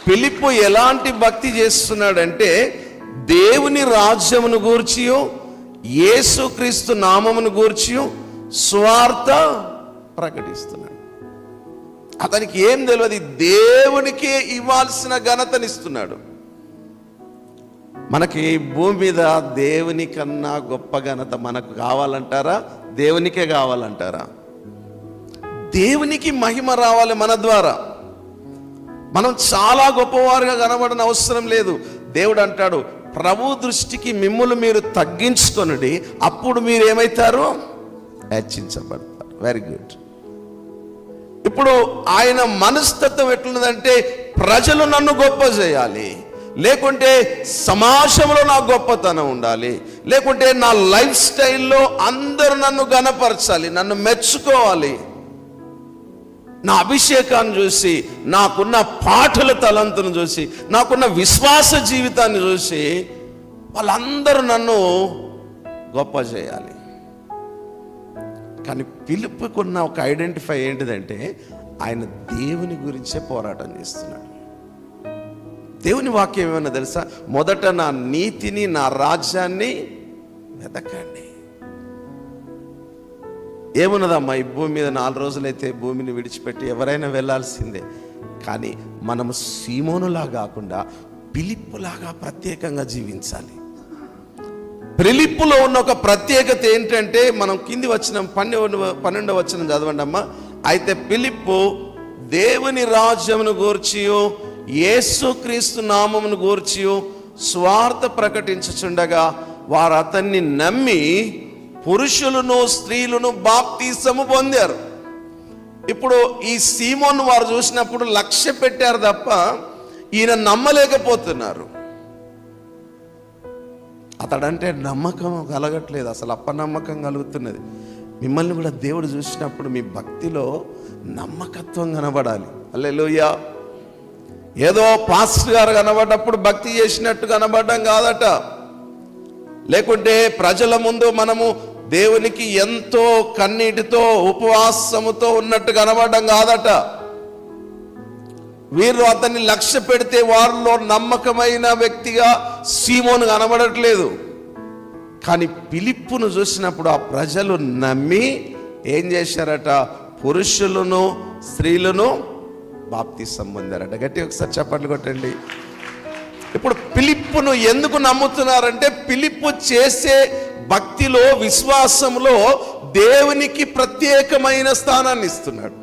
ఫిలిప్పు ఎలాంటి భక్తి చేస్తున్నాడంటే దేవుని రాజ్యమును గూర్చియు యేసుక్రీస్తు నామమును గూర్చియు స్వార్థ ప్రకటిస్తున్నాడు. అతనికి ఏం తెలియదు, దేవునికే ఇవ్వాల్సిన ఘనతనిస్తున్నాడు. మనకి భూమి మీద దేవుని కన్నా గొప్ప ఘనత మనకు కావాలంటారా? దేవునికే కావాలంటారా? దేవునికి మహిమ రావాలి మన ద్వారా. మనం చాలా గొప్పవారుగా కనబడని అవసరం లేదు. దేవుడు అంటాడు, ప్రభు దృష్టికి మిమ్ములు మీరు తగ్గించుకొనుడి, అప్పుడు మీరు ఏమైతారు? హెచ్చించబడతారు. Very good. ఇప్పుడు ఆయన మనస్తత్వం ఎట్లున్నదంటే, ప్రజలు నన్ను గొప్ప చేయాలి, లేకుంటే సమాజంలో నా గొప్పతనం ఉండాలి, లేకుంటే నా లైఫ్ స్టైల్లో అందరూ నన్ను గణపరచాలి, నన్ను మెచ్చుకోవాలి. నా అభిషేకాన్ని చూసి, నాకున్న పాటల తలంతును చూసి, నాకున్న విశ్వాస జీవితాన్ని చూసి వాళ్ళందరూ నన్ను గొప్ప చేయాలి. కానీ ఫిలిప్పుకున్న ఒక ఐడెంటిఫై ఏంటిదంటే, ఆయన దేవుని గురించే పోరాటం చేస్తున్నాడు. దేవుని వాక్యం ఏమన్నా తెలుసా? మొదట నా నీతిని, నా రాజ్యాన్ని వెతకండి. ఏమున్నదమ్మా, ఈ భూమి మీద 4 రోజులైతే భూమిని విడిచిపెట్టి ఎవరైనా వెళ్ళాల్సిందే. కానీ మనము సీమోనులా కాకుండా ఫిలిప్పులాగా ప్రత్యేకంగా జీవించాలి. ఫిలిప్పులో ఉన్న ఒక ప్రత్యేకత ఏంటంటే, మనం కింది వచ్చిన 12వ వచనం చదవండి అమ్మా. అయితే ఫిలిప్పు దేవుని రాజ్యమును గూర్చియు యేసుక్రీస్తు నామమును గూర్చియు స్వార్థ ప్రకటించుచుండగా వారు అతన్ని నమ్మి పురుషులను స్త్రీలను బాప్తీసము పొందారు. ఇప్పుడు ఈ సీమోను వారు చూసినప్పుడు లక్ష్య పెట్టారు తప్ప ఈయన నమ్మలేకపోతున్నారు. అతడంటే నమ్మకం కలగట్లేదు, అసలు అపనమ్మకం కలుగుతున్నది. మిమ్మల్ని కూడా దేవుడు చూసినప్పుడు మీ భక్తిలో నమ్మకత్వం కనబడాలి. హల్లెలూయా. ఏదో పాస్టర్ గారు కనబడ్డప్పుడు భక్తి చేసినట్టు కనబడడం కాదట, లేకుంటే ప్రజల ముందు మనము దేవునికి ఎంతో కన్నీటితో ఉపవాసముతో ఉన్నట్టు కనబడడం కాదట. వీరు అతన్ని లక్ష్య పెడితే వారిలో నమ్మకమైన వ్యక్తిగా సీమోను కనబడట్లేదు. కానీ ఫిలిప్పును చూసినప్పుడు ఆ ప్రజలు నమ్మి ఏం చేశారట? పురుషులను స్త్రీలను బాప్తిసం పొందారట. గట్టి ఒకసారి చప్పట్లు కొట్టండి. ఇప్పుడు ఫిలిప్పును ఎందుకు నమ్ముతున్నారంటే, ఫిలిప్పు చేసే భక్తిలో, విశ్వాసంలో దేవునికి ప్రత్యేకమైన స్థానాన్ని ఇస్తున్నాడు.